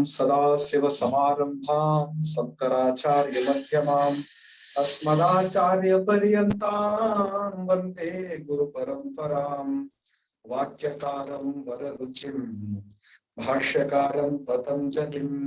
सदाशिवसमारम्भां शङ्कराचार्यमध्यमाम् अस्मदाचार्यपर्यन्तां वन्दे गुरुपरम्पराम्। वाक्यकारं वररुचिं भाष्यकारं पतञ्जलिम्।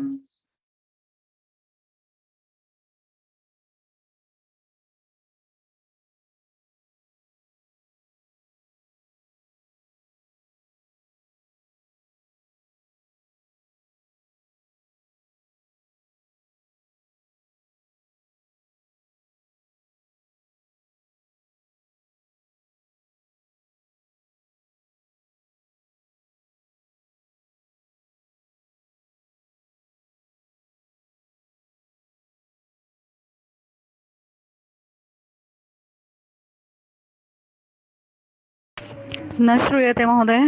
न श्रूयते महोदय।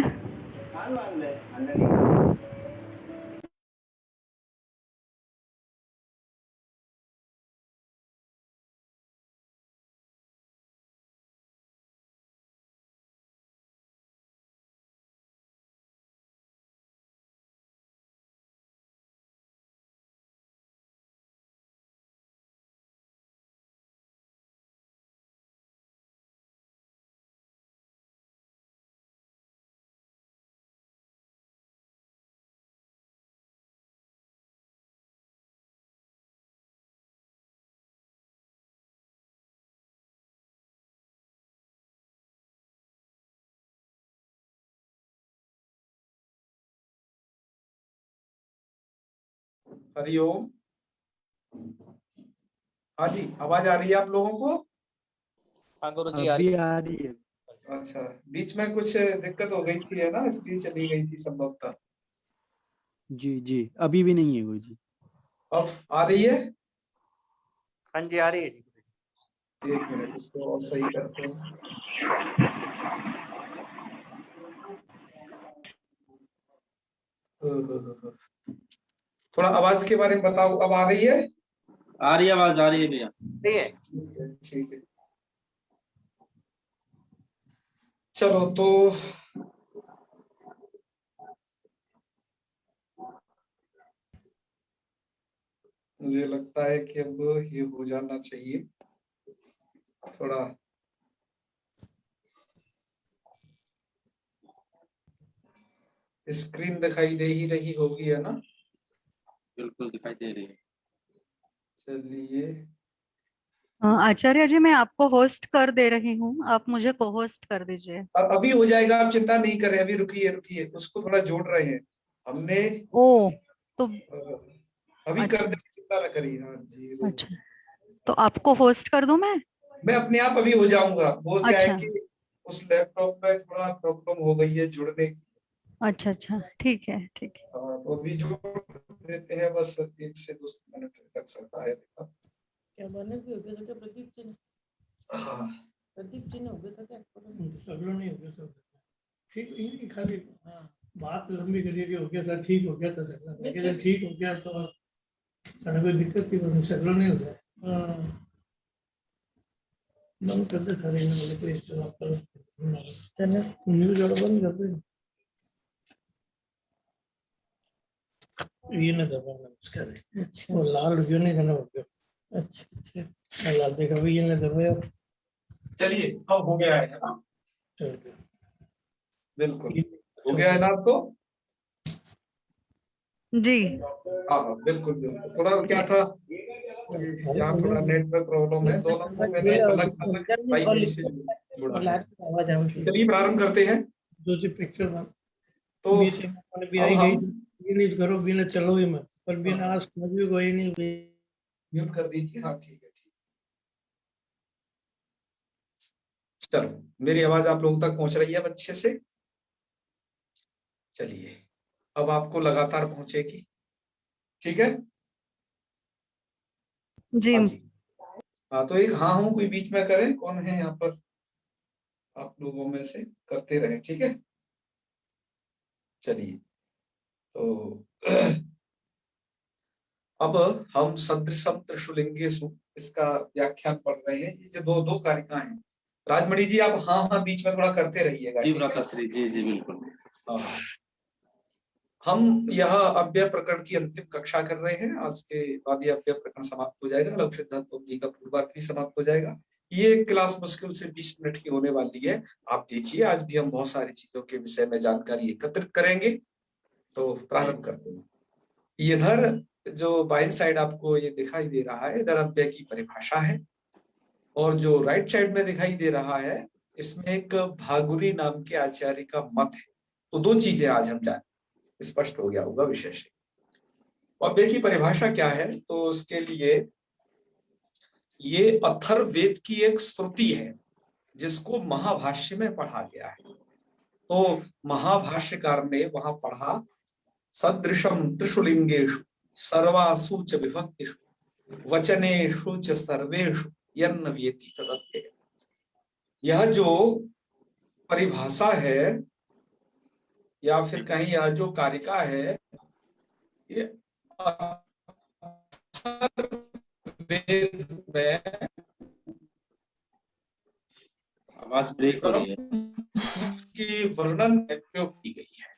हरिओम। हाँ जी, आवाज आ रही है आप लोगों को? हाँ गुरु जी, आ रही है। अच्छा, बीच में कुछ दिक्कत हो गई थी, है ना, इसलिए चली गई थी संभवतः। जी जी, अभी भी नहीं है कोई जी। अब आ रही है? हाँ जी, आ रही है जी। एक मिनट, इसको और सही करते हैं। थोड़ा आवाज के बारे में बताओ, अब आ रही है? आ रही है, आवाज आ रही है भैया। ठीक है, ठीक है। चलो तो मुझे लगता है कि अब ये हो जाना चाहिए। थोड़ा स्क्रीन दिखाई दे ही रही होगी, है ना? बिल्कुल दिखाई दे रही है। चलिए, आचार्य जी, मैं आपको होस्ट कर दे रही हूँ, आप मुझे को होस्ट कर दीजिए। अब अभी हो जाएगा, आप चिंता नहीं करें। अभी रुकिए, उसको थोड़ा जोड़ रहे हैं हमने। ओ तो अभी अच्छा, कर देंगे, चिंता न करिए। हाँ जी, अच्छा, तो आपको होस्ट कर दूं मैं अपने आप अभी हो जाऊंगा। वो क्या है अच्छा कि उस लैपटॉप में थोड़ा प्रॉब्लम हो गई है जुड़ने की। अच्छा, ठीक है, ठीक है। तो अभी जोड़ देते हैं, बस 1 से 2 मिनट लग सकता है। क्या बने भी हो गया था क्या प्रदीप जी ने? हाँ, प्रदीप जी ने हो गया था क्या? सगलों नहीं हो गया था। ठीक ही खाली हाँ बात लंबी करिए कि हो गया था, ठीक हो गया था सगला। मैं कहता ठीक हो गया तो सारे कोई दिक्कत थी, पर सगलों नहीं हो गया। बंद कर दे सारे इन वाले को इस्तेमाल करो। चलो न्यूज़ वाला बंद कर दे। ये ना दबा नमस्कार। अच्छा, वो लाल क्यों नहीं करना होगा? अच्छा, लाल देखा भी ये ना दबाया। चलिए, अब हो गया है ना? बिल्कुल हो गया है ना आपको? जी हाँ, बिल्कुल। थोड़ा क्या था, यहाँ थोड़ा नेटवर्क प्रॉब्लम है। दोनों को मैंने अलग अलग वाईफाई से जोड़ा है। चलिए प्रारंभ करते हैं। जो जी पिक्चर में तो भी आई गई ये नहीं करो, बिना चलो ही मत, पर बिना आज समझ भी कोई नहीं। म्यूट कर दीजिए। हाँ, ठीक है, ठीक। चलो, मेरी आवाज आप लोगों तक पहुंच रही है अब अच्छे से? चलिए, अब आपको लगातार पहुंचेगी। ठीक है जी। हाँ जी। हाँ, तो एक हाँ हूं कोई बीच में करें। कौन है यहाँ पर आप लोगों में से? करते रहे, ठीक है। चलिए, तो अब हम सदृशम त्रिशूलिंगेषु इसका व्याख्यान पढ़ रहे हैं। ये जो दो कारिका हैं, राजमणि जी आप हाँ हाँ बीच में थोड़ा करते रहिएगा। जी भ्राताश्री, जी जी बिल्कुल। हाँ, हम यह अव्यय प्रकरण की अंतिम कक्षा कर रहे हैं। आज के बाद ये अव्यय प्रकरण समाप्त हो जाएगा, लघु सिद्धांत जी का पूर्वार्ध भी समाप्त हो जाएगा। ये क्लास मुश्किल से 20 मिनट की होने वाली है। आप देखिए, आज भी हम बहुत सारी चीजों के विषय में जानकारी एकत्रित करेंगे। तो प्रारंभ करते हैं। इधर जो बाईं साइड आपको ये दिखाई दे रहा है, इधर अव्यय की परिभाषा है, और जो राइट साइड में दिखाई दे रहा है, इसमें एक भागुरी नाम के आचार्य का मत है। तो दो चीजें आज हम जान, स्पष्ट हो गया होगा विषय से। अव्यय की परिभाषा क्या है, तो उसके लिए ये अथर्ववेद की एक श्रुति है जिसको महाभाष्य में पढ़ा गया है। तो महाभाष्यकार ने वहां पढ़ा, सदृशम त्रिशुलिंगेषु सर्वासु च विभक्तिषु वचनेषु च सर्वेषु यन्न व्येति तदव्यय। यह जो परिभाषा है या फिर कहीं यह जो कारिका है, ये वेद में आवाज ब्रेक हो रही है, की वर्णन में प्रयोग की गई है।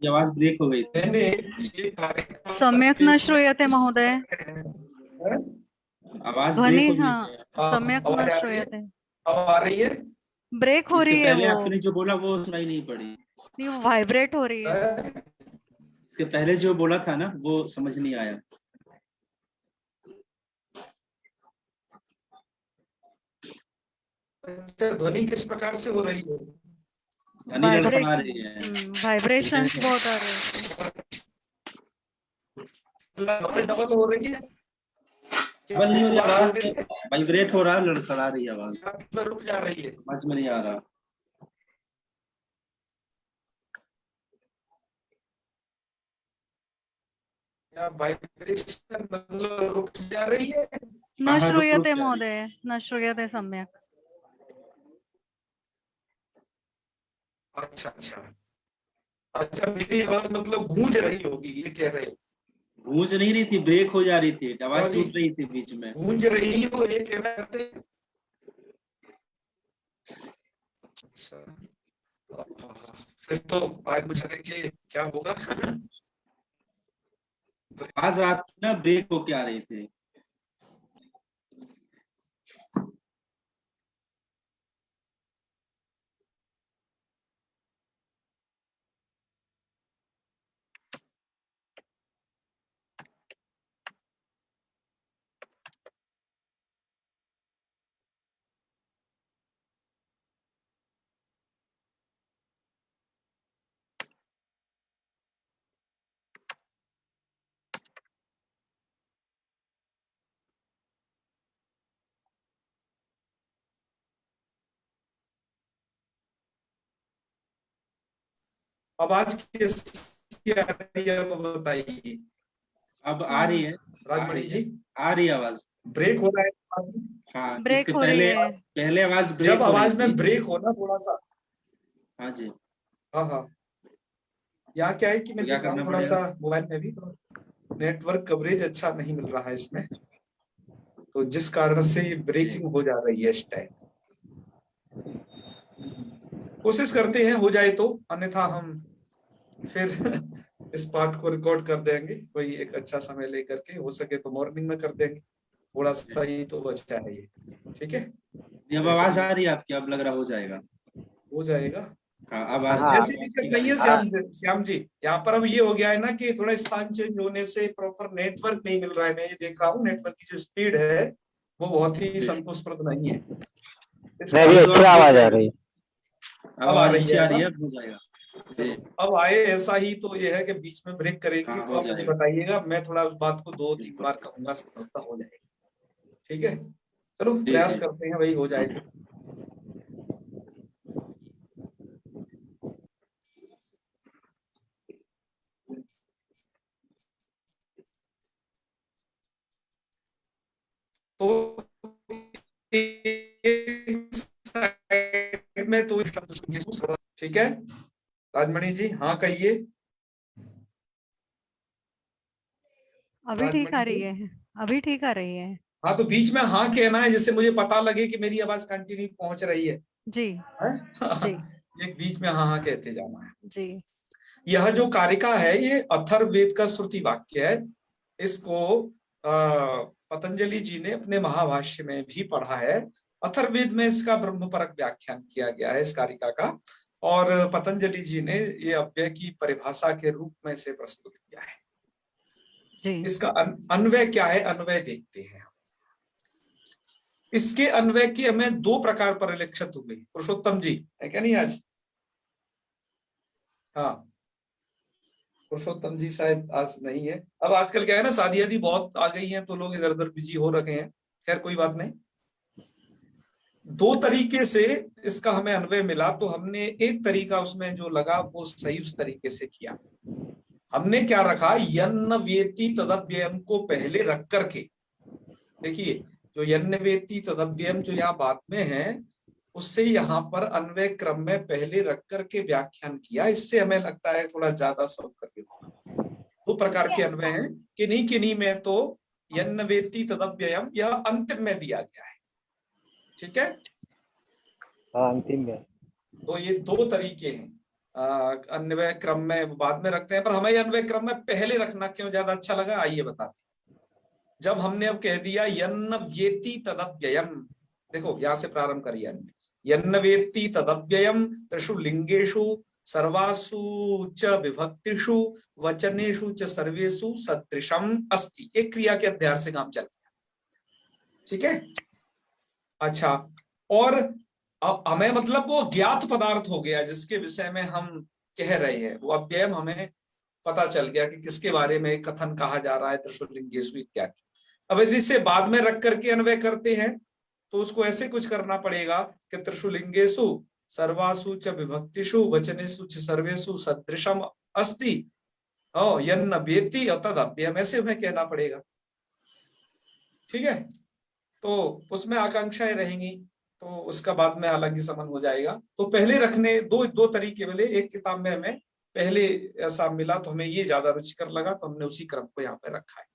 ये आवाज ब्रेक हो गई थी। मैंने ये कारिका सम्यक न श्रूयते महोदय, आवाज ध्वनि, ब्रेक हो हाँ, रही है। सम्यक आवाज न आ रही है? श्रूयते, अब आ रही है? ब्रेक हो इसके रही है, पहले वो आपने जो बोला वो सुनाई नहीं पड़ी। नहीं, वो वाइब्रेट हो रही है। इसके पहले जो बोला था ना वो समझ नहीं आया। ध्वनि किस प्रकार से हो रही है? ध्वनि लड़खड़ा रही है। वाइब्रेशंस बहुत आ रहे हैं। डबल हो रही है? केवल नहीं हो रही आवाज, वाइब्रेट हो रहा है, लड़खड़ा रही है आवाज, रुक जा रही है। समझ में नहीं आ रहा। वाइब्रेशन मतलब रुक जा रही है? न हाँ, रुक श्रूयते जा रही है। महोदय, न श्रूयते सम्यक। अच्छा अच्छा अच्छा, मेरी आवाज मतलब गूंज रही होगी, ये कह रहे हो? गूंज नहीं रही थी, ब्रेक हो जा रही थी, आवाज टूट रही थी बीच में। गूंज रही हो ये कह रहे थे? अच्छा, फिर तो आज मुझे कि क्या होगा। आज आप ना ब्रेक होके आ रही थी। आवाज किसकी आ रही है वो बताइए। अब आ रही है राजमणि जी, आ रही है आवाज। ब्रेक हो रहा है आवाज में? हाँ, ब्रेक इसके हो रही पहले है। पहले आवाज ब्रेक जब हो रही आवाज में थी। ब्रेक हो ना थोड़ा सा। हाँ जी, हाँ हाँ, यहाँ क्या है कि मैं क्या देख रहा हूँ करना थोड़ा पड़ेगा? सा मोबाइल में भी नेटवर्क कवरेज अच्छा नहीं मिल रहा है इसमें, तो जिस कारण से ये ब्रेकिंग हो जा रही है इस टाइम। कोशिश करते हैं हो जाए तो, अन्यथा हम फिर इस पार्ट को रिकॉर्ड कर देंगे कोई एक अच्छा समय लेकर के, हो सके तो मॉर्निंग में कर देंगे, थोड़ा सा ही तो अच्छा है ये। ठीक है, अब आवाज आ रही है आपकी, अब लग रहा हो जाएगा। हो जाएगा। हाँ, अब आ रही है। ऐसी दिक्कत नहीं है श्याम जी, यहाँ पर अब ये हो गया है ना कि थोड़ा स्थान चेंज होने से प्रॉपर नेटवर्क नहीं मिल रहा है। मैं ये देख रहा हूँ नेटवर्क की जो स्पीड है वो बहुत ही संतोषप्रद नहीं है। आवाज आ रही है। अब आ रही है, हो जाएगा। अब आए ऐसा ही तो ये है कि बीच में ब्रेक करेगी हाँ, तो हो आप मुझे जाएगा। बताइएगा, मैं थोड़ा उस बात को 2-3 बार कहूंगा, संभवतः हो जाएगा। ठीक है, चलो प्रयास करते हैं भाई हो जाए तो। तो में तो ठीक है राजमणि जी, हाँ कहिए। अभी ठीक आ रही है, अभी ठीक आ रही है। हाँ, तो बीच में हाँ कहना है जिससे मुझे पता लगे कि मेरी आवाज कंटिन्यू पहुंच रही है। जी जी। एक बीच में हाँ हाँ कहते जाना है जी। यह जो कारिका है ये अथर्ववेद का श्रुति वाक्य है। इसको पतंजलि जी ने अपने महाभाष्य में भी पढ़ा है। अथर्ववेद में इसका ब्रह्मपरक व्याख्यान किया गया है इस कारिका का, और पतंजलि जी ने ये अव्यय की परिभाषा के रूप में इसे प्रस्तुत किया है। जी इसका अन्वय क्या है, अन्वय देखते हैं। इसके अन्वय की हमें दो प्रकार परिलक्षित हुए। पुरुषोत्तम जी है क्या नहीं आज? हाँ, पुरुषोत्तम जी शायद आज नहीं है। अब आजकल क्या है ना, शादी आदि बहुत आ गई हैं तो लोग इधर उधर बिजी हो रखे हैं। खैर कोई बात नहीं। दो तरीके से इसका हमें अन्वय मिला, तो हमने एक तरीका उसमें जो लगा वो सही उस तरीके से किया। हमने क्या रखा, यन्न वेति तदव्ययम को पहले रख करके, देखिए जो यन्न वेति तदव्ययम जो यहाँ बात में है उससे यहाँ पर अन्वय क्रम में पहले रख करके व्याख्यान किया। इससे हमें लगता है थोड़ा ज्यादा सौकर्य होगा। दो प्रकार के अन्वय हैं, किन्हीं में तो यन्न वेति तदव्ययम यह अंतिम में दिया गया है, ठीक है। हाँ अंतिम में। तो ये दो तरीके हैं, अन्वय क्रम में बाद में रखते हैं, पर हमें अन्वय क्रम में पहले रखना क्यों ज्यादा अच्छा लगा आइए बताते। जब हमने अब कह दिया यन्न वेति तदव्ययम, देखो यहां से प्रारंभ करिए। यन्न वेत्ति तदव्ययम त्रिषु लिंगेषु सर्वासु च विभक्तिषु वचनेषु च सर्वेषु सदृशम अस्ति। एक क्रिया के अध्याय से काम चल गया, ठीक है। अच्छा, और हमें मतलब वो ज्ञात पदार्थ हो गया जिसके विषय में हम कह रहे हैं, वो अव्ययम हमें पता चल गया कि किसके बारे में कथन कहा जा रहा है, त्रिषु लिंगेषु इत्यादि। अब यदि इसे बाद में रख करके अन्वय करते हैं तो उसको ऐसे कुछ करना पड़ेगा कि त्रिषु लिंगेषु सर्वासु च विभक्तिषु वचनेषु च सर्वेषु सदृशम अस्ति यन्न वेत्ति तदव्ययम, ऐसे हमें कहना पड़ेगा, ठीक है। तो उसमें आकांक्षाएं रहेंगी, तो उसका बाद में अलग ही समन हो जाएगा। तो पहले रखने दो तरीके मिले। एक किताब में हमें पहले ऐसा मिला तो हमें ये ज्यादा रुचिकर लगा, तो हमने उसी क्रम को यहाँ पे रखा है।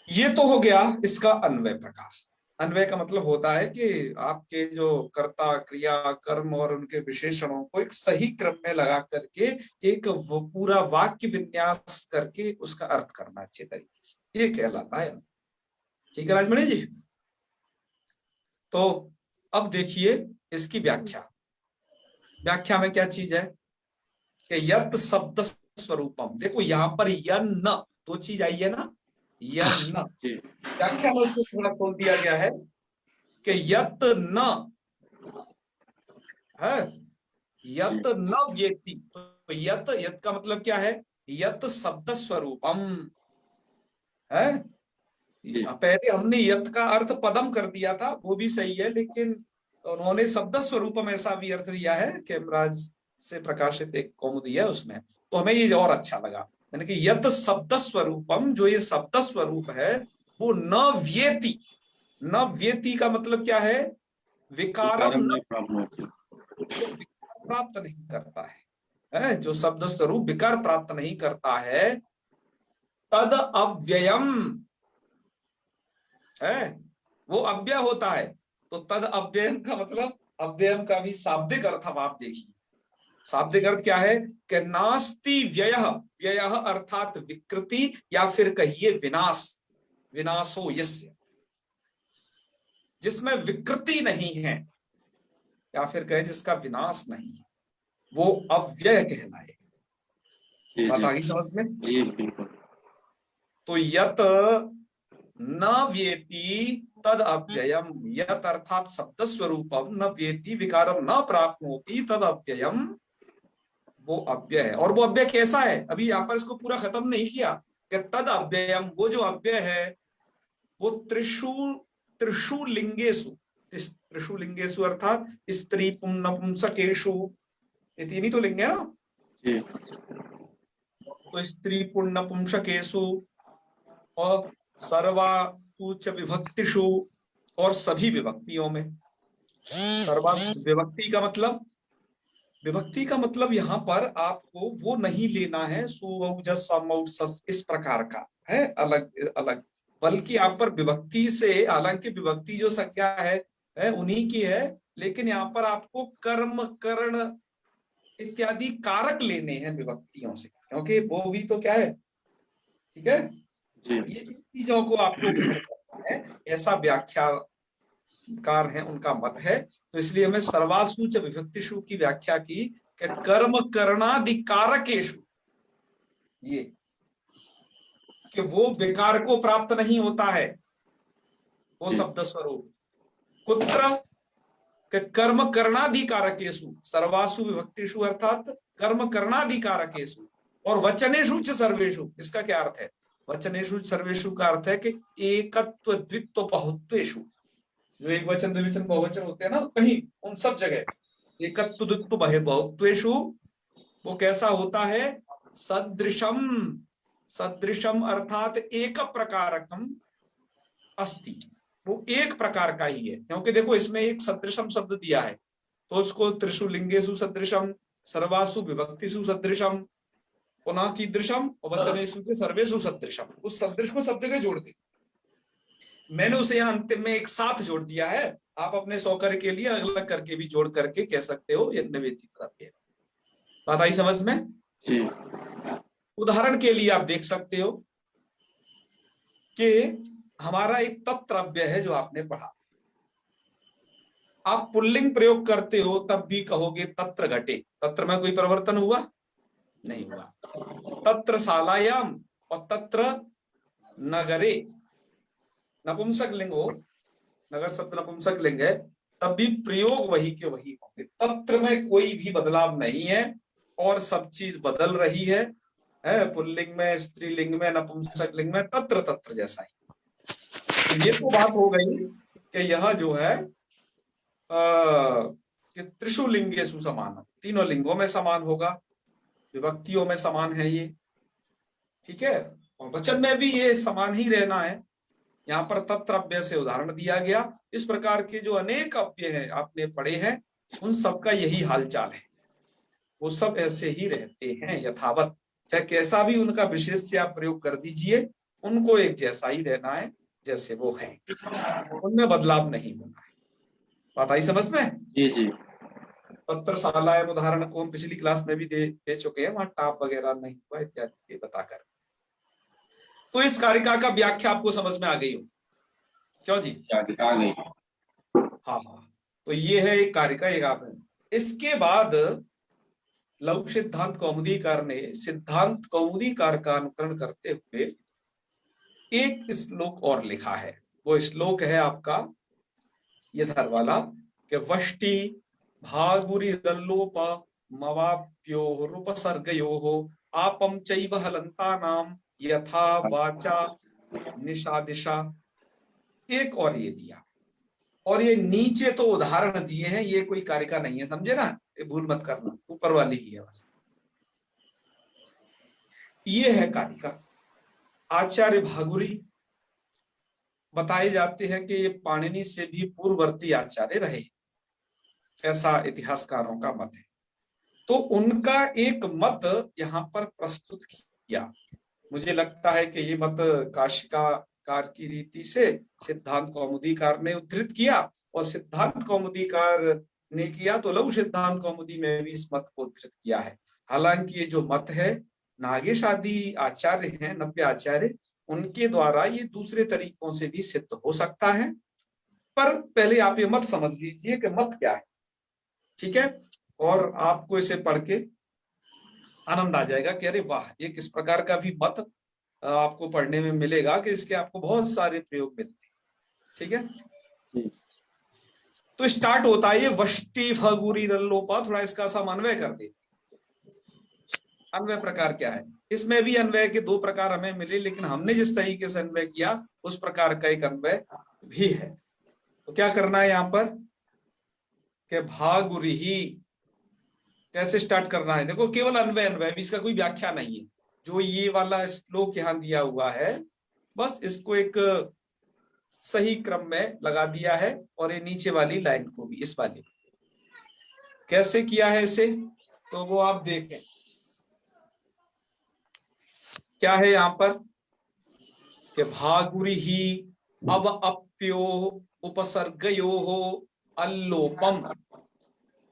ये तो हो गया इसका अन्वय प्रकार। अन्वय का मतलब होता है कि आपके जो कर्ता क्रिया कर्म और उनके विशेषणों को एक सही क्रम में लगा करके एक पूरा वाक्य विन्यास करके उसका अर्थ करना अच्छे तरीके से, ये कहलाता है। ठीक है राजमणि जी। तो अब देखिए इसकी व्याख्या में क्या चीज है कि यत् शब्द स्वरूपम। देखो यहाँ पर यन्न दो चीज आई है ना, यन्न। व्याख्या में उसको थोड़ा खोल दिया गया है कि यत् न है, यत् न वेत्ति। तो यत् का मतलब क्या है, यत् शब्द स्वरूपम है। पहले हमने यत् का अर्थ पदम कर दिया था, वो भी सही है, लेकिन उन्होंने शब्द स्वरूपम ऐसा भी अर्थ दिया है कि हेमराज से प्रकाशित एक कौमुदी है उसमें, तो हमें ये और अच्छा लगा। यानी कि यत् शब्द स्वरूपम, जो ये शब्द स्वरूप है वो न व्येति। न व्येति का मतलब क्या है, विकारम प्राप्त नहीं करता है, जो शब्द स्वरूप विकार प्राप्त नहीं करता है। तद अव्ययम है, वो अव्यय होता है। तो तद अव्ययम का मतलब, अव्ययम का भी शाब्दिक अर्थ अब आप देखिए। शाब्दिक अर्थ क्या है कि नास्ति व्ययः, व्ययः अर्थात विकृति, या फिर कहिए विनाश, विनाशो यस्य, जिसमें विकृति नहीं है, या फिर कहे जिसका विनाश नहीं है, वो अव्यय कहलाए। बात आ गई समझ में? तो यत न वेति तद अव्ययम, यत अर्थात शब्द स्वरूपम, न वेति विकारम न प्राप्नोति तद अव्ययम, वो अव्यय है। और वो अव्यय कैसा है, अभी यहाँ पर इसको पूरा खत्म नहीं किया कि तद अव्ययम, वो जो अव्यय है वो त्रिषु लिंगेषु, त्रिषु लिंगेषु अर्थात स्त्री पुंसकेषु, ये तीन ही तो लिंग है ना। तो स्त्री पुंसकेषु और सर्वासु च विभक्तिषु, और सभी विभक्तियों में। सर्वा विभक्ति का मतलब, विभक्ति का मतलब यहाँ पर आपको वो नहीं लेना है सुस इस प्रकार का है अलग अलग, बल्कि यहाँ पर विभक्ति से, हालांकि विभक्ति जो संज्ञा है उन्हीं की है, लेकिन यहाँ पर आपको कर्म कर्ण इत्यादि कारक लेने हैं विभक्तियों से, क्योंकि वो भी तो क्या है, ठीक है, ये चीजों को आपको ग्रहण करना है, ऐसा व्याख्याकार है उनका मत है। तो इसलिए हमें सर्वासु विभक्तिषु की व्याख्या की कि कर्म करणादि कारकेषु, ये कि वो विकार को प्राप्त नहीं होता है वो शब्द स्वरूप, कुत्र कि कर्म करणाधिकारकेषु सर्वासु विभक्तिषु अर्थात कर्म करणाधिकारकेषु और वचनेषु च सर्वेषु। इसका क्या अर्थ है? वचनेषु सर्वेषु का अर्थ है कि एकत्व द्वित्व बहुत्वेषु, जो एक वचन द्विवचन बहुवचन होते हैं ना, कहीं उन सब जगह एकत्व द्वित्व बहुत्वेषु वो कैसा होता है? सदृशम, सदृशम अर्थात एक प्रकारकम अस्ति, वो एक प्रकार का ही है। क्योंकि देखो इसमें एक सदृशम शब्द दिया है, तो उसको त्रिषु लिंगेषु सदृशम, सर्वासु विभक्तिषु सदृशम, पुनः कीदृशम और वचनेषु च सर्वेषु सदृशम। उस सदृश को सब जगह जोड़ दे, मैंने उसे यहाँ अंतिम में एक साथ जोड़ दिया है। आप अपने सौकर्य के लिए अलग अलग करके भी जोड़ करके कह सकते हो ये नवेती द्रव्य है। बात आई समझ में? उदाहरण के लिए आप देख सकते हो कि हमारा एक तत्रव्य है जो आपने पढ़ा, आप पुल्लिंग प्रयोग करते हो तब भी कहोगे तत्र घटे। तत्र में कोई परिवर्तन हुआ? नहीं हुआ। तत्र शालायाम और तत्र नगरे नपुंसक लिंग हो, नगर शब्द नपुंसक लिंग है, तब भी प्रयोग वही के वही होंगे। तत्र में कोई भी बदलाव नहीं है और सब चीज बदल रही है, पुल्लिंग में, स्त्रीलिंग में, नपुंसक लिंग में, तत्र तत्र जैसा ही। तो ये तो बात हो गई कि यह जो है कि त्रिषु लिंगेषु समान, तीनों लिंगों में समान होगा, विभक्तियों में समान है ये, ठीक है। और वचन में भी ये समान ही रहना है। यहाँ पर तत्र अव्यय से उदाहरण दिया गया। इस प्रकार के जो अनेक अव्यय हैं आपने पढ़े हैं, उन सबका यही हालचाल है, वो सब ऐसे ही रहते हैं यथावत, चाहे कैसा भी उनका विशेष से आप प्रयोग कर दीजिए, उनको एक जैसा ही रहना है जैसे वो है, उनमें बदलाव नहीं होना है। बात आई समझ में? जी जी। तत्र शालायाम उदाहरण को हम पिछली क्लास में भी दे चुके हैं, वहां टाप वगैरह नहीं हुआ इत्यादि बताकर। तो इस कारिका का व्याख्या आपको समझ में आ गई हो, क्यों जी? आ गई। हाँ हाँ, तो ये है एक कारिका, एक आपने। इसके बाद लघु सिद्धांत कौमुदीकार ने सिद्धांत कौमुदीकार का अनुकरण करते हुए एक श्लोक और लिखा है। वो श्लोक है आपका इधर वाला कि वष्टि भागुरी दल्लोप मवाप्यो रूपसर्गयो आपम चैव हलंतानाम यथा वाचा निषादिशा। एक और ये दिया, और ये नीचे तो उदाहरण दिए हैं, ये कोई कारिका नहीं है, समझे ना, ये भूल मत करना, ऊपर वाली ही है बस। ये है कारिका। आचार्य भागुरी बताए जाते हैं कि ये पाणिनि से भी पूर्ववर्ती आचार्य रहे, ऐसा इतिहासकारों का मत है। तो उनका एक मत यहाँ पर प्रस्तुत किया। मुझे लगता है कि ये मत काशिकाकार की रीति से सिद्धांत कौमुदीकार ने उद्धृत किया, और सिद्धांत कौमुदीकार ने किया तो लघु सिद्धांत कौमुदी में भी इस मत को उद्धृत किया है। हालांकि ये जो मत है नागेश आदि आचार्य हैं, नव्य आचार्य, उनके द्वारा ये दूसरे तरीकों से भी सिद्ध हो सकता है, पर पहले आप ये मत समझ लीजिए कि मत क्या है, ठीक है। और आपको इसे पढ़ के आनंद आ जाएगा कि अरे वाह, ये किस प्रकार का भी मत आपको पढ़ने में मिलेगा कि इसके आपको बहुत सारे प्रयोग मिलते हैं, ठीक है। तो स्टार्ट होता है ये वष्टि भगुरी रल्लोपा। थोड़ा इसका समन्वय कर दे। अन्वय प्रकार क्या है? इसमें भी अन्वय के दो प्रकार हमें मिले, लेकिन हमने जिस तरीके से अन्वय किया उस प्रकार का एक अन्वय भी है। तो क्या करना है यहाँ पर कि भागुरी कैसे स्टार्ट करना है? देखो केवल अन्वय अन्वय भी, इसका कोई व्याख्या नहीं है। जो ये वाला श्लोक यहाँ दिया हुआ है, बस इसको एक सही क्रम में लगा दिया है, और ये नीचे वाली लाइन को भी इस वाली कैसे किया है इसे, तो वो आप देखें क्या है यहाँ पर कि भागुरी ही अब अप्यो उपसर्गयो हो अल्लोपम।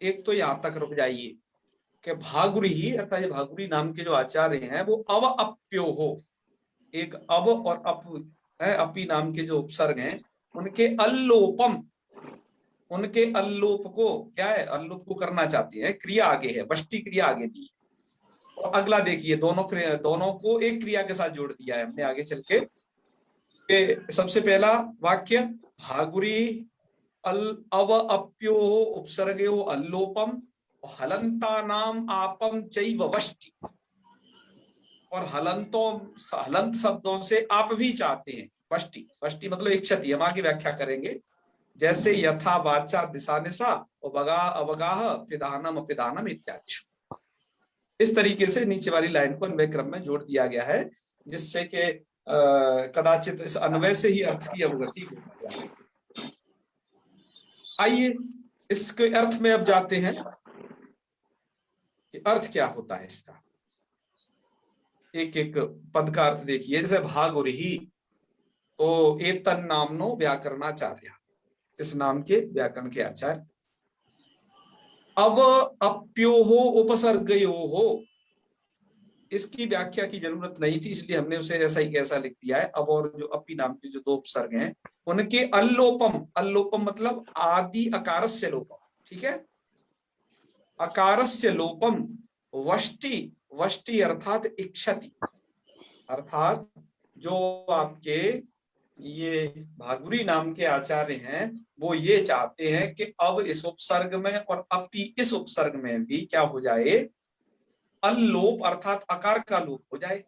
एक तो यहां तक रुक जाइए, कि भागुरी अर्थात ये भागुरी नाम के जो आचार्य हैं वो अव अप्यो हो, एक अव और अप है, अपी नाम के जो उपसर्ग हैं उनके अल्लोपम, उनके अल्लोप को क्या है, अल्लोप को करना चाहते हैं, क्रिया आगे है, वष्टि क्रिया आगे दी। और अगला देखिए दोनों को एक क्रिया के साथ जोड़ दिया है हमने आगे चल के। सबसे पहला वाक्य भागुरी अव अप्यो उपसर्गयो अल्लोपम हलंता नाम आपम चैव वष्टि, और हलंत शब्दों से आप भी चाहते हैं, वष्टि, वष्टि मतलब इच्छति, हम आगे व्याख्या करेंगे, जैसे यथा वाचा दिशा निशा और बगा अवगाह पिधानम अपिधानम इत्यादि। इस तरीके से नीचे वाली लाइन को अन्वय क्रम में जोड़ दिया गया है, जिससे कि कदाचित इस अन्वय से ही अर्थ की अवगति हो जाए। आइए इसके अर्थ में अब जाते हैं कि अर्थ क्या होता है इसका। एक एक पद का अर्थ देखिए, जैसे भागुरी तो एतन नामनो व्याकरणाचार्य, इस नाम के व्याकरण के आचार्य। अव अप्यो हो उपसर्गयो हो, इसकी व्याख्या की जरूरत नहीं थी, इसलिए हमने उसे ऐसा ही कैसा लिख दिया है। अब और जो अपी नाम के जो दो उपसर्ग हैं उनके अल्लोपम, अल्लोपम मतलब आदि अकारस्य लोपम, ठीक है, अकारस्य लोपम वष्टि, वष्टि अर्थात इच्छति, अर्थात जो आपके ये भागुरी नाम के आचार्य हैं वो ये चाहते हैं कि अब इस उपसर्ग में और अपी इस उपसर्ग में भी क्या हो जाए, अल्लोप अर्थात आकार का लोप हो जाए।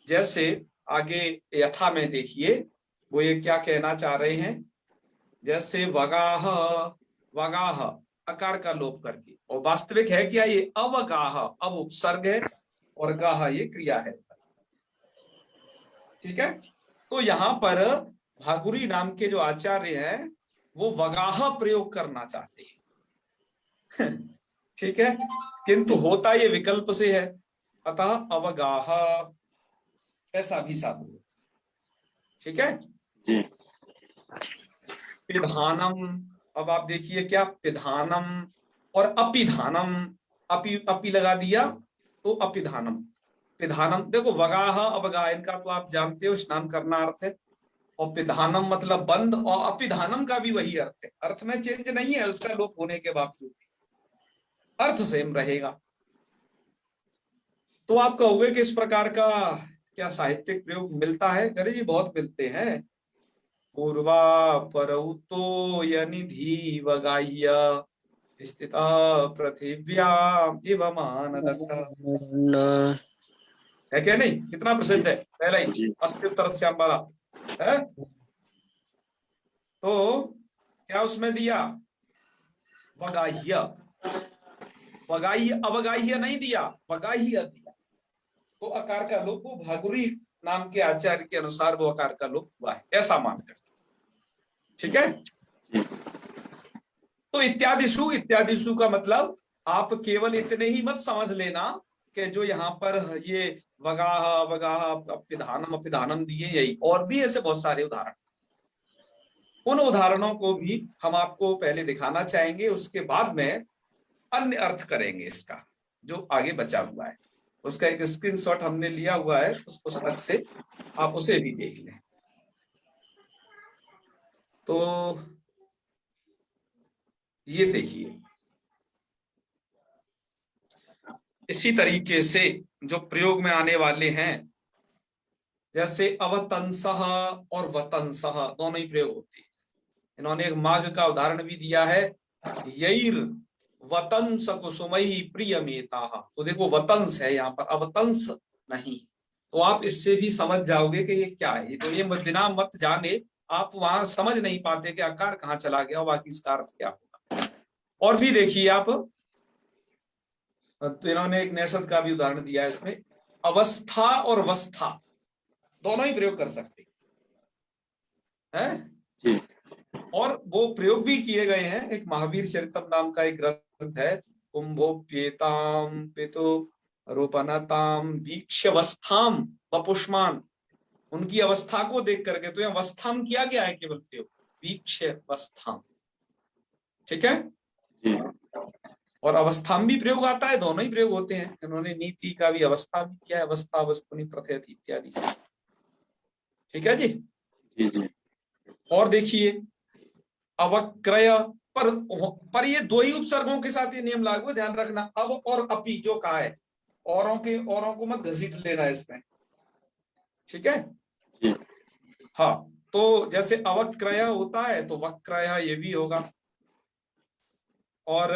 जैसे आगे यथा में देखिए वो ये क्या कहना चाह रहे हैं, जैसे वगाह, वगाह आकार का लोप करके, और वास्तविक है क्या, ये अवगाह, अब उपसर्ग है और गाह ये क्रिया है, ठीक है। तो यहाँ पर भागुरी नाम के जो आचार्य हैं वो वगाह प्रयोग करना चाहते हैं ठीक है, किंतु होता ये विकल्प से है, अतः अवगाह ऐसा भी साधु, ठीक है। पिधानम, अब आप देखिए क्या, पिधानम और अपिधानम, अपी लगा दिया तो अपिधानम, पिधानम, देखो वगाह अवगाह इनका तो आप जानते हो स्नान करना अर्थ है, और पिधानम मतलब बंद, और अपिधानम का भी वही अर्थ है, अर्थ में चेंज नहीं है, उसका लोप होने के बावजूद अर्थ सेम रहेगा। तो आप कहोगे कि इस प्रकार का क्या साहित्यिक प्रयोग मिलता है? अरे जी बहुत मिलते हैं। पूर्वा परौतो यनिधि वगाह्य स्थिता पृथिव्याम इव मानदंड, है क्या नहीं, कितना प्रसिद्ध है, पहला ही अस्त्युत्तर श्याम वाला है। तो क्या उसमें दिया, वगाह्य, वगाह्य अवगाह्य नहीं दिया, वगाह्य दिया, तो आकार का लोप वो भागुरी नाम के आचार्य के अनुसार वो आकार का लोप हुआ है, ऐसा मानकर, ठीक है। तो इत्यादिशु, इत्यादिशु का मतलब आप केवल इतने ही मत समझ लेना कि जो यहाँ पर ये वगाह वगाह अपिधानम अपिधानम दिए, यही और भी ऐसे बहुत सारे उदाहरण, उन उदाहरणों को भी हम आपको पहले दिखाना चाहेंगे, उसके बाद में अन्य अर्थ करेंगे इसका जो आगे बचा हुआ है। उसका एक स्क्रीनशॉट हमने लिया हुआ है उस पुस्तक से, आप उसे भी देख लें। तो ये देखिए, इसी तरीके से जो प्रयोग में आने वाले हैं, जैसे अवतंसः और वतंसः दोनों ही प्रयोग होते हैं। इन्होंने एक माघ का उदाहरण भी दिया है, यैर वतंस कुसुमई प्रियमेता, तो देखो वतंस है यहाँ पर, अवतंस नहीं, तो आप इससे भी समझ जाओगे कि ये क्या है। तो ये बिना मत जाने आप वहां समझ नहीं पाते कि आकार कहाँ चला गया, बाकी इसका अर्थ क्या होगा। और भी देखिए आप, तो इन्होंने एक नेसद का भी उदाहरण दिया है इसमें, अवस्था और वस्था दोनों ही प्रयोग कर सकते हैं, और वो प्रयोग भी किए गए हैं। एक महावीर चरितम नाम का एक ग्रंथ है, कुंभोप्येताम पितु रोपनताम वीक्ष्यवस्थाम वपुष्मान, उनकी अवस्था को देख करके, तो यहाँ अवस्थाम किया गया है केवल प्रयोग, वीक्ष्यवस्थाम, ठीक है। और अवस्था में भी प्रयोग आता है, दोनों ही प्रयोग होते हैं। इन्होंने नीति का भी अवस्था भी किया है, अवस्था वस्तुनि प्रथयति इत्यादि से। ठीक है जी। जी जी। और देखिए अवक्रय पर ये दो ही उपसर्गों के साथ ये नियम लागू है, ध्यान रखना। अब और अपी जो कहा है, औरों को मत घसीट लेना है इसमें, ठीक है जी। हाँ, तो जैसे अवक्रय होता है तो वक्रय ये भी होगा। और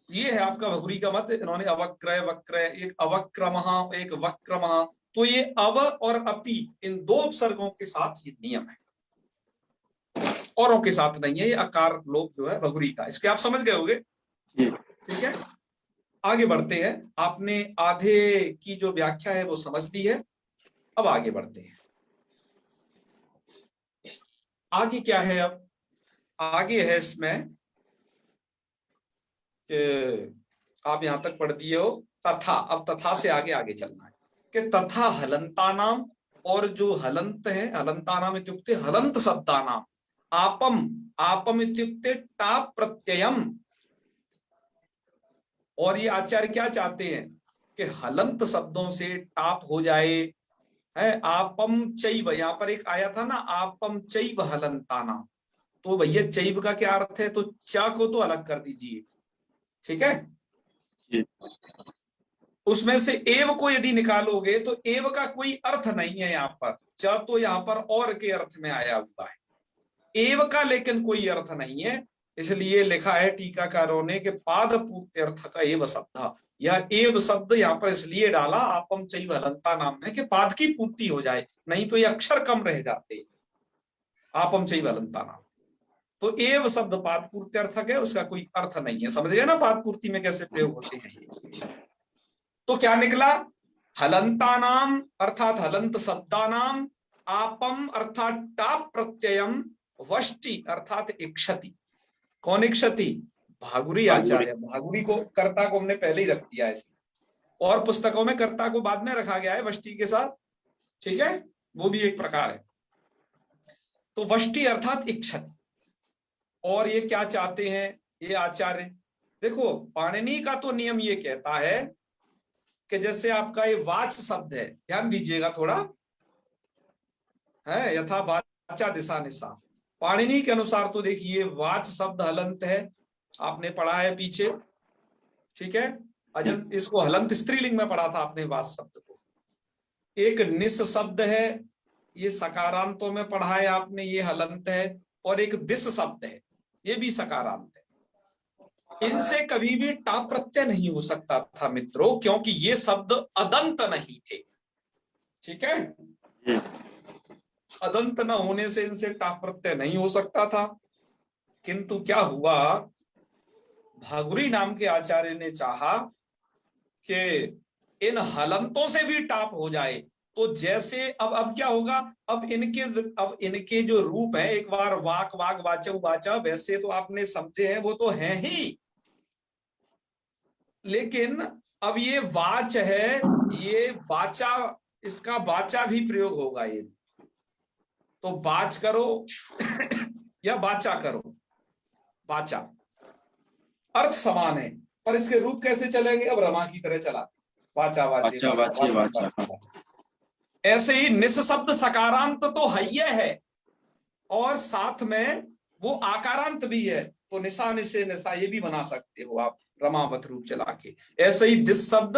ये है आपका भगुरी का मत। इन्होंने अवक्रय वक्रय, एक अवक्रमः एक वक्रमः, तो ये अव और अपि इन दो उपसर्गों के साथ ये नियम है, औरों के साथ नहीं है। ये अकार लोप जो है भगुरी का, इसके आप समझ गए होंगे। ठीक है, आगे बढ़ते हैं। आपने आधे की जो व्याख्या है वो समझ ली है, अब आगे बढ़ते हैं। आगे क्या है? अब आगे है इसमें कि आप यहां तक पढ़ दिए हो तथा, अब तथा से आगे आगे चलना है कि तथा हलंता नाम, और जो हलंत है, हलंता नाम इत्युक्ते हलंत शब्दानाम, आपम आपम इत्युक्ते टाप प्रत्ययम। और ये आचार्य क्या चाहते हैं कि हलंत शब्दों से टाप हो जाए, है आपम चैव, यहां पर एक आया था ना आपम चैव हलंता नाम, तो भैया चैव का क्या अर्थ है? तो चा को तो अलग कर दीजिए, ठीक है। उसमें से एव को यदि निकालोगे तो एव का कोई अर्थ नहीं है यहाँ पर, च तो यहाँ पर और के अर्थ में आया हुआ है, एव का लेकिन कोई अर्थ नहीं है। इसलिए लिखा है टीकाकारों ने कि पाद पूर्त्यर्थ का एव शब्द, यह एव शब्द यहाँ पर इसलिए डाला आपम चैव हलंता नाम में कि पाद की पूर्ति हो जाए, नहीं तो ये अक्षर कम रह जाते, आपम चैव हलंता नाम। तो एव शब्द पाद पूर्त्यर्थक है, उसका कोई अर्थ नहीं है। समझ गए ना पाद पूर्ति में कैसे प्रयोग होते हैं। तो क्या निकला? हलंता नाम अर्थात हलंत शब्दानाम, आपम अर्थात टाप प्रत्ययम, वष्टि अर्थात इक्षति। कौन इक्षति? भागुरी आचार्य। भागुरी को कर्ता को हमने पहले ही रख दिया है, और पुस्तकों में कर्ता को बाद में रखा गया है वष्टि के साथ, ठीक है, वो भी एक प्रकार है। तो वष्टि अर्थात इक्षति। और ये क्या चाहते हैं ये आचार्य? देखो पाणिनि का तो नियम ये कहता है कि जैसे आपका ये वाच शब्द है, ध्यान दीजिएगा थोड़ा, है यथा वाचा दिशा निशा। पाणिनि के अनुसार तो देखिए वाच शब्द हलंत है, आपने पढ़ा है पीछे, ठीक है। अजंत, इसको हलंत स्त्रीलिंग में पढ़ा था आपने वाच शब्द को। एक निस शब्द है, ये सकारांतों में पढ़ा है आपने, ये हलंत है। और एक दिस शब्द है, ये भी सकारांत है। इनसे कभी भी टाप प्रत्यय नहीं हो सकता था मित्रों, क्योंकि ये शब्द अदंत नहीं थे, ठीक है। अदंत न होने से इनसे टाप प्रत्यय नहीं हो सकता था। किंतु क्या हुआ, भागुरी नाम के आचार्य ने चाहा कि इन हलंतों से भी टाप हो जाए। तो जैसे अब क्या होगा, अब इनके जो रूप है, एक बार वाक वाक वाचा वाचा, वैसे तो आपने समझे हैं, वो तो है ही, लेकिन अब ये वाच है, ये बाचा, इसका बाचा भी प्रयोग होगा। ये तो बाच करो या बाचा करो, बाचा अर्थ समान है, पर इसके रूप कैसे चलेंगे? अब रमा की तरह चला, वाचा वाचे वाचा, वाचा, वाचा। ऐसे ही निस शब्द सकारांत तो है, और साथ में वो आकारांत भी है, तो निशा निशे निशा ये भी बना सकते हो आप रमावत रूप चला के। ऐसे ही दिस शब्द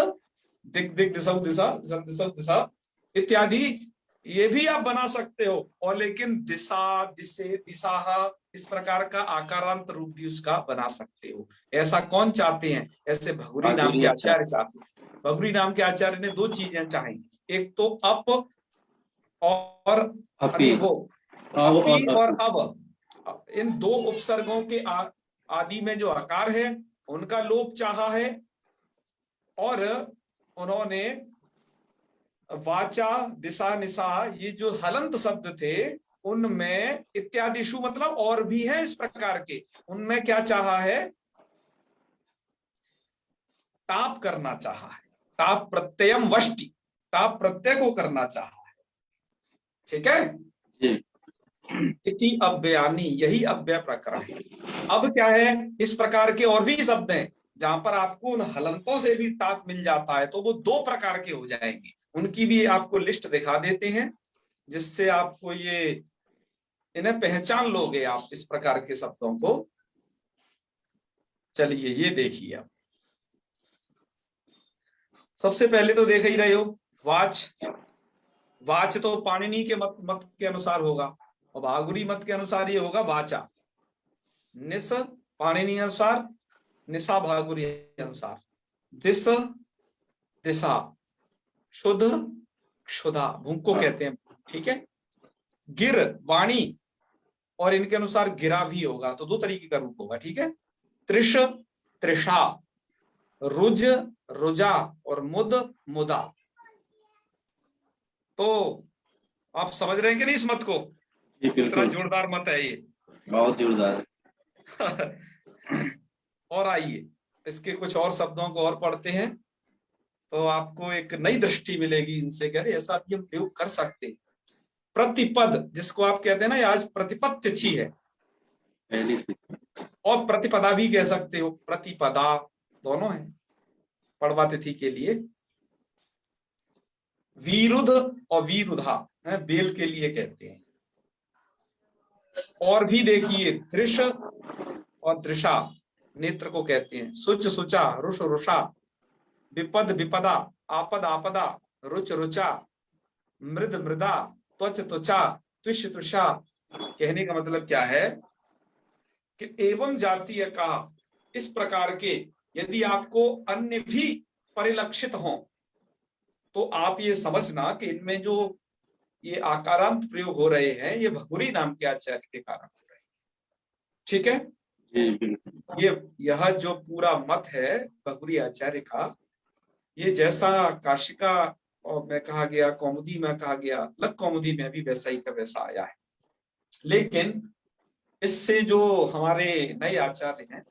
दिक दिक दिशा दिशा दिशा दिशा इत्यादि ये भी आप बना सकते हो। और लेकिन दिशा दिशे दिशा इस प्रकार का आकारांत रूप भी उसका बना सकते हो। ऐसा कौन चाहते हैं? ऐसे भगुरी नाम के आचार्य चाहते हैं। भगुरी नाम के आचार्य ने दो चीजें चाही, एक तो अप और अपी, वो अपी और अब, इन दो उपसर्गों के आदि में जो आकार है उनका लोप चाहा है। और उन्होंने वाचा दिशा निशा, ये जो हलंत शब्द थे उनमें इत्यादिशु मतलब और भी है इस प्रकार के, उनमें क्या चाहा है? टाप करना चाहा है, टाप प्रत्ययम वष्टि, टाप प्रत्यय को करना चाहा है, ठीक है। इति अव्ययानी, यही अव्यय प्रकरण है। अब क्या है, इस प्रकार के और भी शब्द हैं जहां पर आपको उन हलंतों से भी टाप मिल जाता है, तो वो 2 प्रकार के हो जाएंगे। उनकी भी आपको लिस्ट दिखा देते हैं, जिससे आपको ये इन्हें पहचान लोगे आप इस प्रकार के शब्दों को। चलिए ये देखिए आप, सबसे पहले तो देख ही रहे हो वाच। वाच तो पाणिनि के मत के अनुसार होगा, और भागुरी मत के अनुसार ये होगा वाचा। निस पाणिनि अनुसार, निशा भागुरी अनुसार। दिस दिशा, शुद्ध क्षुधा, भूख को कहते हैं, ठीक है। गिर वाणी, और इनके अनुसार गिरा भी होगा, तो 2 तरीके का रूप होगा, ठीक है। त्रिश त्रिषा, रुज रुजा, और मुद मुदा। तो आप समझ रहे हैं कि नहीं इस मत को? जी कितना बिल्कुल, जोरदार मत है ये। बहुत जोरदार है। और आइए इसके कुछ और शब्दों को और पढ़ते हैं, तो आपको एक नई दृष्टि मिलेगी इनसे, कह रहे ऐसा भी हम प्रयोग कर सकते। प्रतिपद, जिसको आप कहते हैं ना, ये आज प्रतिपद तिथि है, पहली तिथि। और प्रतिपदा भी कह सकते हो, प्रतिपदा दोनों है पड़वा तिथि के लिए। वीरुध और वीरुधा है, बेल के लिए कहते हैं। और भी देखिए, दृश और दृशा नेत्र को कहते हैं। सुच सुचा, रुष रुषा, विपद विपदा, आपद आपदा, रुच रुचा, मृद मृदा, त्वच त्वचा, तुष्य तुषा। कहने का मतलब क्या है कि एवं जातीय का इस प्रकार के यदि आपको अन्य भी परिलक्षित हों, तो आप ये समझना कि इनमें जो ये आकारांत प्रयोग हो रहे हैं, ये भगुरी नाम के आचार्य के कारण हो रहे हैं, ठीक है। जी बिल्कुल। यह जो पूरा मत है भगुरी आचार्य का, ये जैसा काशिका और में कहा गया, कौमुदी में कहा गया, लक कौमुदी में भी वैसा ही का वैसा आया है। लेकिन इससे जो हमारे नए आचार्य हैं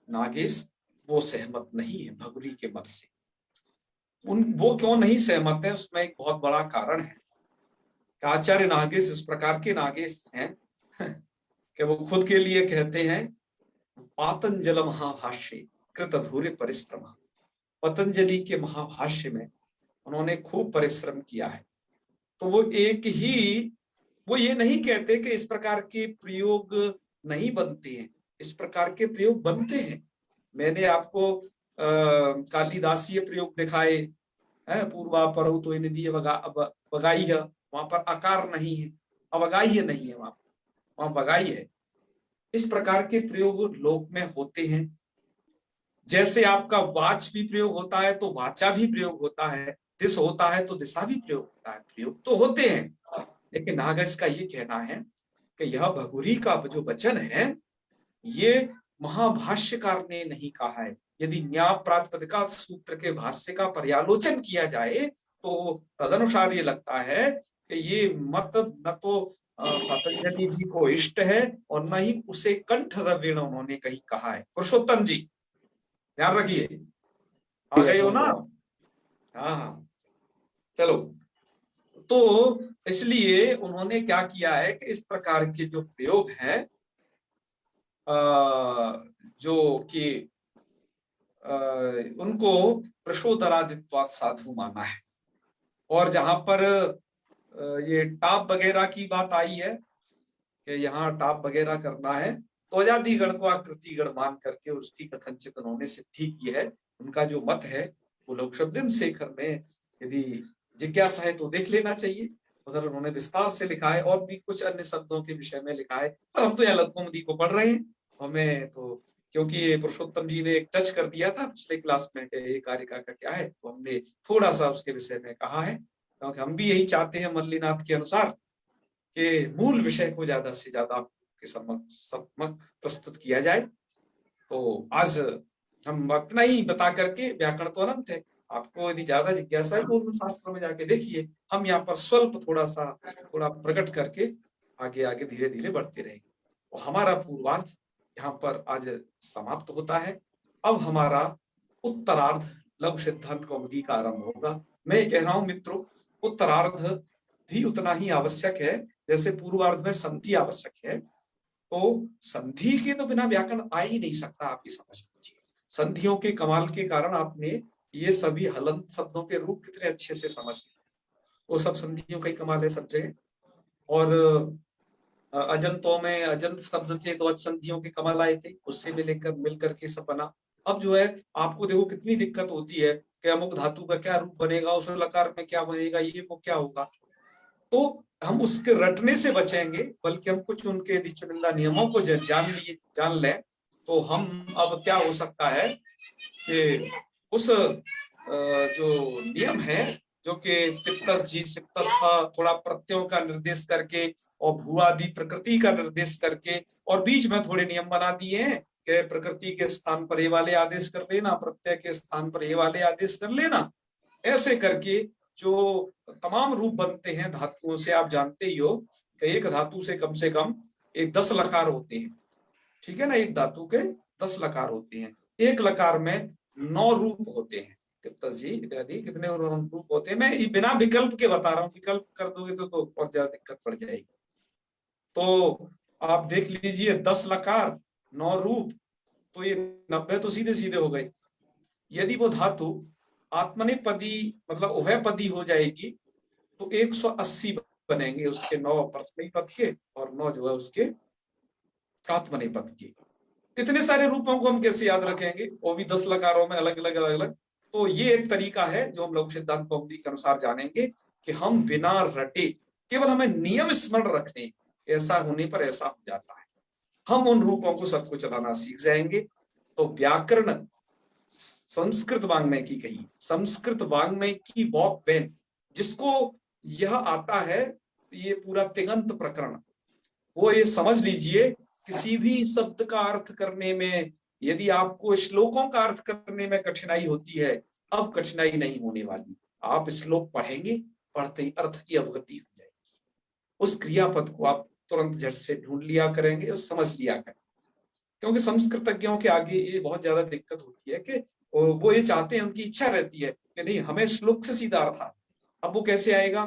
नागेश, वो सहमत नहीं है भगुरी के मत से। वो क्यों नहीं सहमत है, उसमें एक बहुत बड़ा कारण है। आचार्य नागेश इस प्रकार के नागेश हैं कि वो खुद के लिए कहते हैं, पातंजल महाभाष्य कृत भूरे परिश्रम। पतंजलि के महाभाष्य में उन्होंने खूब परिश्रम किया है। तो वो वो ये नहीं कहते कि इस प्रकार के प्रयोग नहीं बनते हैं, इस प्रकार के प्रयोग बनते हैं। मैंने आपको कालिदासीय प्रयोग दिखाए हैं, पूर्वा परौ तो नदी बगाई है, वहां पर आकार नहीं है, अवगाह्य नहीं है, वहां बगाई है। इस प्रकार के प्रयोग लोक में होते हैं। जैसे आपका वाच भी प्रयोग होता है तो वाचा भी प्रयोग होता है, दिस होता है तो दिशा भी प्रयोग होता है, प्रयोग तो होते हैं। लेकिन नागेश का ये कहना है कि यह भगुरी का जो वचन है, ये महाभाष्यकार ने नहीं कहा है। यदि न्याय प्रातिपदिका सूत्र के भाष्य का पर्यालोचन किया जाए तो तदनुसार ये लगता है कि ये मत न तो पतंजलि जी को इष्ट है और न ही उसे कंठ रवेण उन्होंने कहीं कहा है। पुरुषोत्तम जी ध्यान रखिए, आ गए हो ना? हाँ चलो, तो इसलिए उन्होंने क्या किया है कि इस प्रकार के जो प्रयोग हैं, जो कि उनको प्रशोदरादित्वात् साधु माना है। और जहां पर ये टाप वगैरह की बात आई है कि यहाँ टाप वगैरह करना है, तो अजादिगण को आकृतिगण मान करके उसकी कथनचित उन्होंने सिद्धि की है। उनका जो मत है वो लोकशब्द शेखर में यदि जिज्ञासा है तो देख लेना चाहिए, उधर उन्होंने विस्तार से लिखा है और भी कुछ अन्य शब्दों के विषय में लिखा है। पर हम तो यहाँ लघुमती को पढ़ रहे हैं, हमें तो क्योंकि पुरुषोत्तम जी ने एक टच कर दिया था पिछले क्लास में कि ये कारिका का क्या है, तो हमने थोड़ा सा उसके विषय में कहा है, क्योंकि हम भी यही चाहते हैं मल्लिनाथ के अनुसार कि मूल विषय को ज्यादा से ज्यादा आपके समक्ष प्रस्तुत किया जाए। तो आज हम इतना ही बता करके, व्याकरण तो अनंत है, आपको यदि ज्यादा जिज्ञासा है तो उन शास्त्रों में जाके देखिए। हम यहाँ पर स्वल्प थोड़ा प्रकट करके आगे आगे धीरे धीरे बढ़ते रहेंगे। और हमारा पूर्वार्ध यहाँ पर आज समाप्त होता है। अब हमारा उत्तरार्ध लघु सिद्धांत कौमुदी का आरंभ होगा। मैं कह रहा हूं मित्रों, उत्तरार्ध भी उतना ही आवश्यक है जैसे पूर्वार्ध में संधि आवश्यक है। तो संधि के तो बिना व्याकरण आ ही नहीं सकता, आप ये समझ लीजिए। संधियों के कमाल के कारण आपने ये सभी हलंत शब्दों के रूप कितने अच्छे से समझ लिए, वो सब संधियों का ही कमाल है सब जगह। और अजंतों में अजंत शब्द थे तो संधियों के कमाल आए थे, उससे मिल करके सब बना। अब जो है आपको देखो कितनी दिक्कत होती है कि अमुक धातु का क्या रूप बनेगा, उस लकार में क्या बनेगा, ये वो क्या होगा। तो हम उसके रटने से बचेंगे, बल्कि हम कुछ उनके यदि चुनिंदा नियमों को जान लें तो हम अब क्या हो सकता है कि उस जो नियम है जो कि तिप्तस जी सिप्तस का थोड़ा प्रत्ययों का निर्देश करके और भूआदि प्रकृति का निर्देश करके और बीच में थोड़े नियम बना दिए हैं कि प्रकृति के स्थान पर ये वाले आदेश कर लेना, प्रत्यय के स्थान पर ये वाले आदेश कर लेना। ऐसे करके जो तमाम रूप बनते हैं धातुओं से, आप जानते ही हो कि एक धातु से कम 10 लकार होते हैं, ठीक है ना। एक धातु के 10 लकार होते हैं, एक लकार में 9 रूप होते हैं। कितने रूप होते हैं, मैं बिना विकल्प के बता रहा हूँ, विकल्प कर दोगे तो और ज्यादा दिक्कत पड़ जाएगी। तो आप देख लीजिए 10 लकार 9 रूप, तो ये 90 तो सीधे सीधे हो गए। यदि वो धातु आत्मनेपदी मतलब उभयपदी हो जाएगी तो 180 बनेंगे उसके, 9 परस्मयी पद के और 9 जो है उसके आत्मनेपद के। इतने सारे रूपों को हम कैसे याद रखेंगे, वो भी 10 लकारों में अलग अलग। तो ये एक तरीका है जो हम लघु सिद्धांत कौमुदी के अनुसार जानेंगे कि हम बिना रटे, केवल हमें नियम स्मरण रखने, ऐसा होने पर ऐसा हो जाता है, हम उन रूपों को सबको चलाना सीख जाएंगे। तो व्याकरण संस्कृत वाङ्मय की कही, संस्कृत वाङ्मय की वॉक वैन, जिसको यह आता है ये पूरा तिङंत प्रकरण, वो ये समझ लीजिए किसी भी शब्द का अर्थ करने में यदि आपको श्लोकों का अर्थ करने में कठिनाई होती है, अब कठिनाई नहीं होने वाली। आप श्लोक पढ़ेंगे, पढ़ते ही अर्थ की अवगति हो जाएगी, उस क्रियापद को आप तुरंत झट से ढूंढ लिया करेंगे और समझ लिया करेंगे। क्योंकि संस्कृतज्ञों के आगे ये बहुत ज्यादा दिक्कत होती है कि वो ये चाहते हैं, उनकी इच्छा रहती है कि नहीं हमें श्लोक से सीधा अर्थ आता। अब वो कैसे आएगा,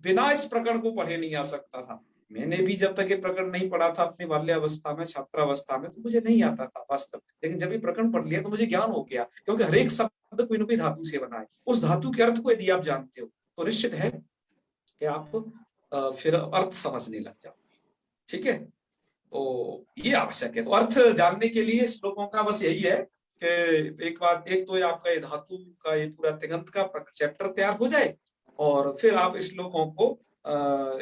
बिना इस प्रकरण को पढ़े नहीं आ सकता था। मैंने भी जब तक ये प्रकरण नहीं पढ़ा था अपनी बाल्यावस्था में, छात्रावस्था में, तो मुझे नहीं आता था वास्तव। लेकिन जब ये प्रकरण पढ़ लिया तो मुझे ज्ञान हो गया, क्योंकि हर एक शब्द कोई न कोई धातु से बना है। उस धातु के अर्थ को यदि आप जानते हो तो निश्चित है कि आप फिर अर्थ समझने लग जाओगे, ठीक है। तो ये आवश्यक है। तो अर्थ जानने के लिए श्लोकों का बस यही है कि एक तो आपका ये धातु का ये पूरा तिङंत का चैप्टर तैयार हो जाए और फिर आप श्लोकों को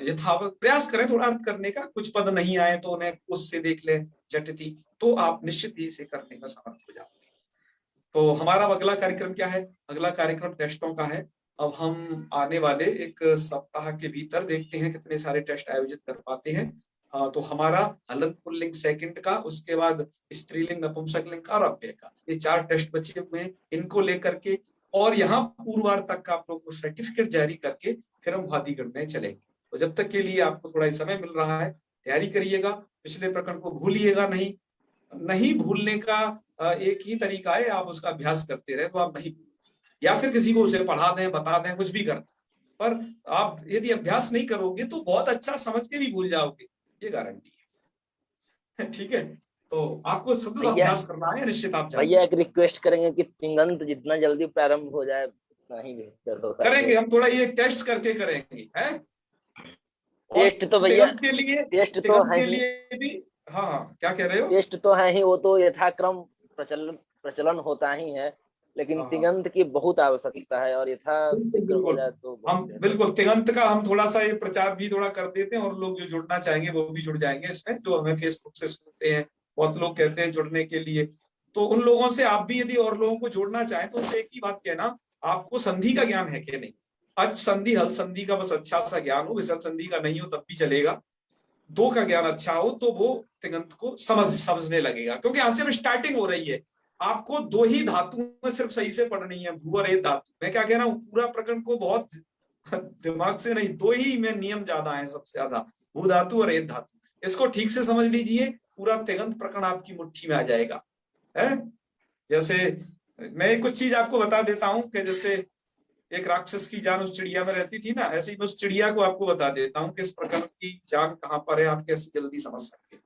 यथावत प्रयास करें थोड़ा अर्थ करने का। कुछ पद नहीं आए तो उन्हें उससे देख लें झटती, तो आप निश्चित ही इसे करने में समर्थ हो जाओगे। तो हमारा अगला कार्यक्रम क्या है, अगला कार्यक्रम टेस्टों का है। अब हम आने वाले एक सप्ताह के भीतर देखते हैं कितने सारे टेस्ट आयोजित कर पाते हैं। तो हमारा हलंत पुल्लिंग सेकंड का, उसके बाद स्त्रीलिंग नपुंसकलिंग का और अव्यय का, ये 4 टेस्ट बचे हुए हैं। इनको लेकर के और यहाँ पूर्वार्ध तक का आप लोग को सर्टिफिकेट जारी करके फिर हम वादिगण में चलेंगे। तो जब तक के लिए आपको थोड़ा समय मिल रहा है, तैयारी करिएगा, पिछले प्रकरण को भूलिएगा नहीं। नहीं भूलने का एक ही तरीका है, आप उसका अभ्यास करते रहे तो आप नहीं, या फिर किसी को उसे पढ़ा दें, बता दें, कुछ भी कर, पर आप यदि अभ्यास नहीं करोगे तो बहुत अच्छा समझ के भी भूल जाओगे, ये गारंटी है। ठीक है, तो आपको सब अभ्यास करना है निश्चित। आप भैया एक रिक्वेस्ट करेंगे कि तिङंत जितना जल्दी प्रारंभ हो जाए उतना ही बेहतर होगा। करेंगे हम, थोड़ा ये टेस्ट करके करेंगे, है टेस्ट तो भैया के लिए, टेस्ट तो है ही भी। हाँ क्या कह रहे हो, टेस्ट तो है ही, वो तो यथाक्रम प्रचलन होता ही है, लेकिन तिङंत की बहुत आवश्यकता है और यथा शीघ्र हो जाए तो हम बिल्कुल तिङंत का हम थोड़ा सा ये प्रचार भी थोड़ा कर देते हैं, और लोग जो जुड़ना चाहेंगे वो भी जुड़ जाएंगे इसमें, जो हमें फेसबुक से सुनते हैं। बहुत लोग कहते हैं जुड़ने के लिए, तो उन लोगों से आप भी यदि और लोगों को जोड़ना चाहें तो उनसे एक ही बात कहना, आपको संधि का ज्ञान है कि नहीं। अच संधि हल संधि का बस अच्छा सा ज्ञान हो, विसर्ग संधि का नहीं हो तब भी चलेगा। 2 का ज्ञान अच्छा हो तो वो तिङंत को समझने लगेगा, क्योंकि यहाँ से स्टार्टिंग हो रही है। आपको 2 ही धातु में सिर्फ सही से पढ़नी है, भू और रेत धातु। मैं क्या कह रहा हूँ, पूरा प्रकरण को बहुत दिमाग से नहीं, 2 ही में नियम ज्यादा है, सबसे ज्यादा भू धातु और रेत धातु। इसको ठीक से समझ लीजिए, पूरा तिङंत प्रकरण आपकी मुट्ठी में आ जाएगा। है जैसे मैं कुछ चीज आपको बता देता हूं कि जैसे एक राक्षस की जान उस चिड़िया में रहती थी ना, ऐसे ही मैं उस चिड़िया को आपको बता देता हूँ कि इस प्रकार की जान कहाँ पर है, आप कैसे जल्दी समझ सकते हैं।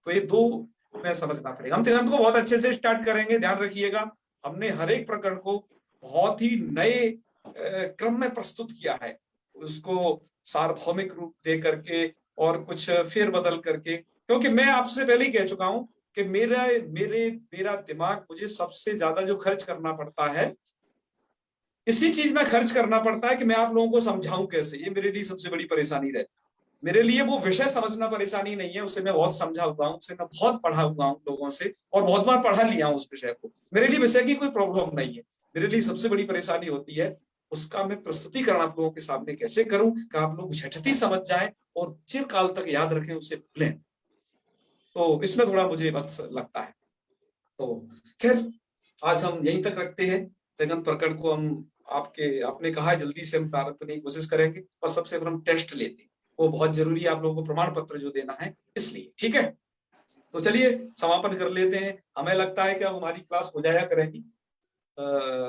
तो ये दो में समझना पड़ेगा। हम तिङंत को बहुत अच्छे से स्टार्ट करेंगे, ध्यान रखिएगा। हमने हर एक प्रकरण को बहुत ही नए क्रम में प्रस्तुत किया है, उसको सार्वभौमिक रूप दे करके और कुछ फेर बदल करके, क्योंकि मैं आपसे पहले ही कह चुका हूं कि मेरा दिमाग, मुझे सबसे ज्यादा जो खर्च करना पड़ता है इसी चीज में खर्च करना पड़ता है कि मैं आप लोगों को समझाऊं कैसे। ये मेरे लिए सबसे बड़ी परेशानी रहती है। मेरे लिए वो विषय समझना परेशानी नहीं है, उसे मैं बहुत समझा हुआ हूं, उसे मैं बहुत पढ़ा हुआ हूं लोगों से और बहुत बार पढ़ा लिया हूं उस विषय को। मेरे लिए विषय की कोई प्रॉब्लम नहीं है। मेरे लिए सबसे बड़ी परेशानी होती है उसका मैं प्रस्तुतिकरण आप लोगों के सामने कैसे करूं कि आप लोग झटती समझ जाएं और चिरकाल तक याद रखें, उसे भूलें। तो इसमें थोड़ा मुझे वक्त लगता है। तो खैर आज हम यहीं तक रखते हैं। तिङंत प्रकरण को हम आपने कहा है जल्दी से हम प्रारंभ करने की कोशिश करेंगे, और सबसे पहले हम टेस्ट लेते हैं, वो बहुत जरूरी है आप लोगों को प्रमाण पत्र जो देना है इसलिए। ठीक है, तो चलिए समापन कर लेते हैं। हमें लगता है कि अब हमारी क्लास हो जाया करेगी।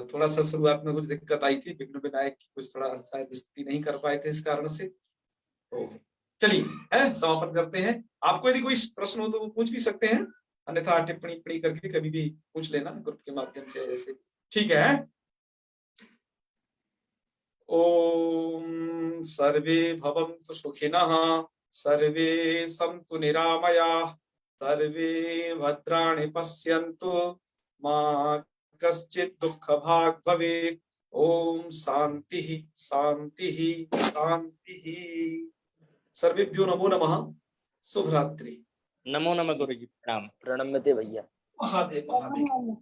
थोड़ा सा शुरुआत में कुछ दिक्कत आई थी, विघ्न विनायक की कुछ थोड़ा शायद स्तुति नहीं कर पाए थे इस कारण से। तो चलिए समापन करते हैं। आपको यदि कोई प्रश्न हो तो वो पूछ भी सकते हैं, अन्यथा टिप्पणी करके कभी भी पूछ लेना ग्रुप के माध्यम से ऐसे। ठीक है। ओम सर्वे भवन्तु सुखिनः, सर्वे सन्तु निरामयाः, सर्वे भद्राणि पश्यन्तु, मा कश्चित् दुःखभाग् भवेत्। ओम शांतिः शांतिः शांतिः। सर्वेभ्यो नमो नमः। शुभ रात्रि। नमो नमः गुरुजी, प्रणाम। प्रणम्यते भैया। महादेव महादेव।